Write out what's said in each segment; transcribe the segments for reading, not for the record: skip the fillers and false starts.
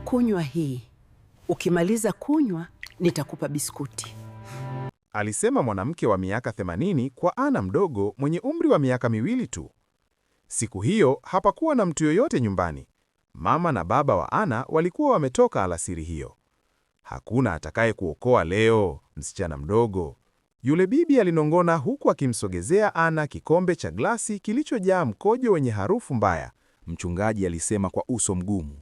kunywa hii. Ukimaliza kunywa, nitakupa biskuti. Alisema mwanamke wa miaka 80 kwa Ana mdogo mwenye umri wa miaka 2 tu. Siku hiyo hapakuwa na mtu yoyote nyumbani. Mama na baba wa Ana walikuwa wametoka alasiri hiyo. Hakuna atakaye kuokoa leo, msichana mdogo, yule bibi alinong'ona huku akimsogezea Ana kikombe cha glasi kilichojaa mkojo wenye harufu mbaya. Mchungaji alisema kwa uso mgumu.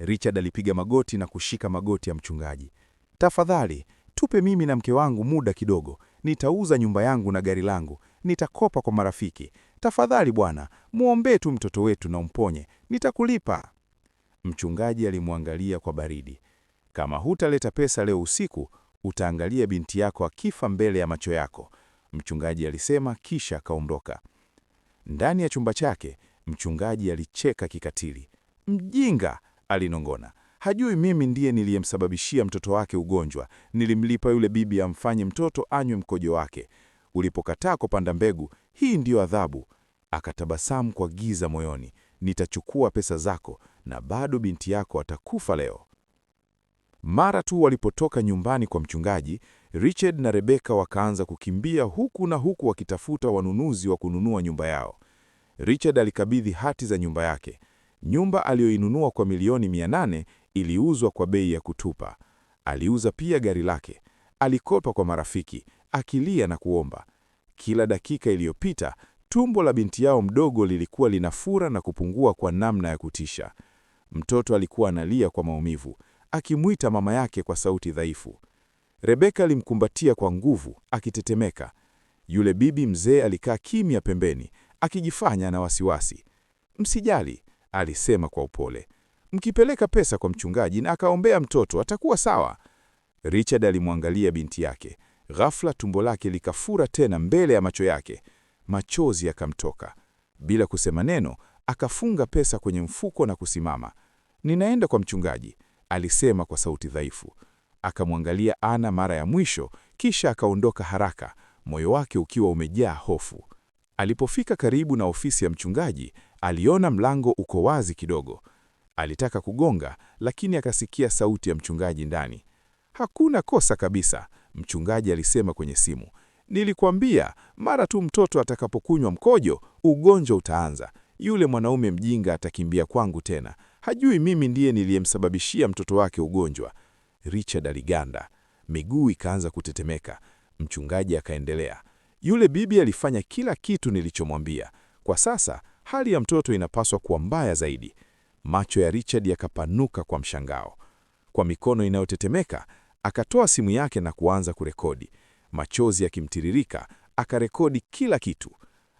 Richard alipiga magoti na kushika magoti ya mchungaji. Tafadhali, tupe mimi na mke wangu muda kidogo. Nitauza nyumba yangu na gari langu. Nitakopa kwa marafiki. Tafadhali bwana, muombee tu mtoto wetu na umponye. Nitakulipa. Mchungaji alimwangalia kwa baridi. Kama hutaleta pesa leo usiku, utaangalia binti yako akifa mbele ya macho yako, mchungaji alisema, kisha akaondoka. Ndani ya chumba chake, mchungaji alicheka kikatili. Mjinga, alinong'ona. Hajui mimi ndiye niliyemsababishia mtoto wake ugonjwa. Nilimlipa yule bibi amfanye mtoto anywe mkojo wake. Ulipokataa kupanda mbegu, hii ndiyo adhabu. Akatabasamu kwa giza moyoni. Nitachukua pesa zako na bado binti yako atakufa leo. Mara tu walipotoka nyumbani kwa mchungaji, Richard na Rebecca wakaanza kukimbia huku na huku wakitafuta wanunuzi wa kununua nyumba yao. Richard alikabidhi hati za nyumba yake. Nyumba aliyoinunua kwa milioni 800 iliuzwa kwa bei ya kutupa. Aliuza pia gari lake. Alikopa kwa marafiki, akilia na kuomba. Kila dakika iliyopita, tumbo la binti yao mdogo lilikuwa linafura na kupungua kwa namna ya kutisha. Mtoto alikuwa analia kwa maumivu, akimwita mama yake kwa sauti dhaifu. Rebecca alimkumbatia kwa nguvu, akitetemeka. Yule bibi mzee alikaa kimya pembeni, akijifanya na wasiwasi. Msijali, alisema kwa upole. Mkipeleka pesa kwa mchungaji na akaombea mtoto, atakuwa sawa. Richard alimwangalia binti yake. Ghafla tumbo lake likafura tena mbele ya macho yake. Machozi yakamtoka. Bila kusema neno, akafunga pesa kwenye mfuko na kusimama. Ninaenda kwa mchungaji, alisema kwa sauti dhaifu. Akamwangalia Ana mara ya mwisho, kisha akaondoka haraka, moyo wake ukiwa umejaa hofu. Alipofika karibu na ofisi ya mchungaji, aliona mlango uko wazi kidogo. Alitaka kugonga, lakini akasikia sauti ya mchungaji ndani. Hakuna kosa kabisa, mchungaji alisema kwenye simu. Nilikuambia, mara tu mtoto atakapokunywa mkojo, ugonjwa utaanza. Yule mwanaume mjinga atakimbia kwangu tena. Hajui mimi ndiye niliyemsababishia mtoto wake ugonjwa. Richard aliganda. Miguu ikaanza kutetemeka. Mchungaji akaendelea. Yule bibi alifanya kila kitu nilichomwambia. Kwa sasa, hali ya mtoto inapaswa kuwa mbaya zaidi. Macho ya Richard yakapanuka kwa mshangao. Kwa mikono inayotetemeka, akatoa simu yake na kuanza kurekodi. Machozi yakimtiririka, akarekodi kila kitu.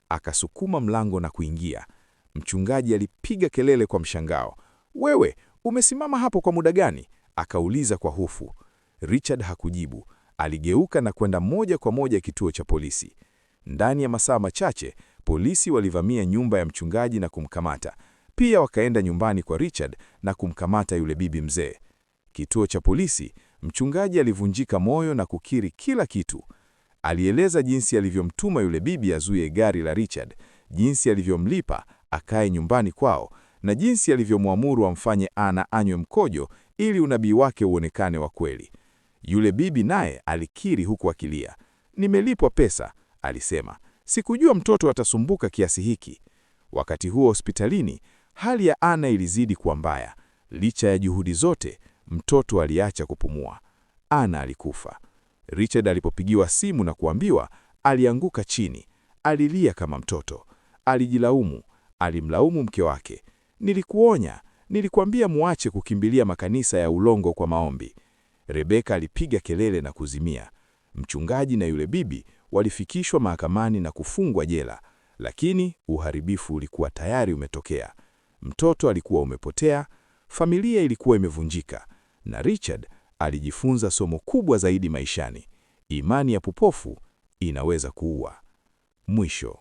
Akasukuma mlango na kuingia. Mchungaji alipiga kelele kwa mshangao. Wewe, umesimama hapo kwa muda gani? Akauliza kwa hofu. Richard hakujibu. Aligeuka na kwenda moja kwa moja kituo cha polisi. Ndani ya masaa machache, polisi walivamia nyumba ya mchungaji na kumkamata. Pia wakaenda nyumbani kwa Richard na kumkamata yule bibi mzee. Kituo cha polisi, mchungaji alivunjika moyo na kukiri kila kitu. Alieleza jinsi alivyomtuma yule bibi azuie gari la Richard, jinsi alivyomlipa akae nyumbani kwao, na jinsi alivyomwamuru amfanye Ana anywe mkojo ili unabii wake uonekane wa kweli. Yule bibi naye alikiri huku akilia. Nimelipwa pesa, alisema. Sikujua mtoto atasumbuka kiasi hiki. Wakati huo hospitalini, hali ya Ana ilizidi kuwa mbaya. Licha ya juhudi zote, mtoto aliacha kupumua. Ana alikufa. Richard alipopigiwa simu na kuambiwa, alianguka chini. Alilia kama mtoto. Alijilaumu. Alimlaumu mke wake. Nilikuonya, nilikuambia muache kukimbilia makanisa ya ulongo kwa maombi. Rebecca alipiga kelele na kuzimia. Mchungaji na yule bibi walifikishwa mahakamani na kufungwa jela, lakini uharibifu ulikuwa tayari umetokea. Mtoto alikuwa umepotea, familia ilikuwa imevunjika, na Richard alijifunza somo kubwa zaidi maishani: imani ya potofu inaweza kuua. Mwisho.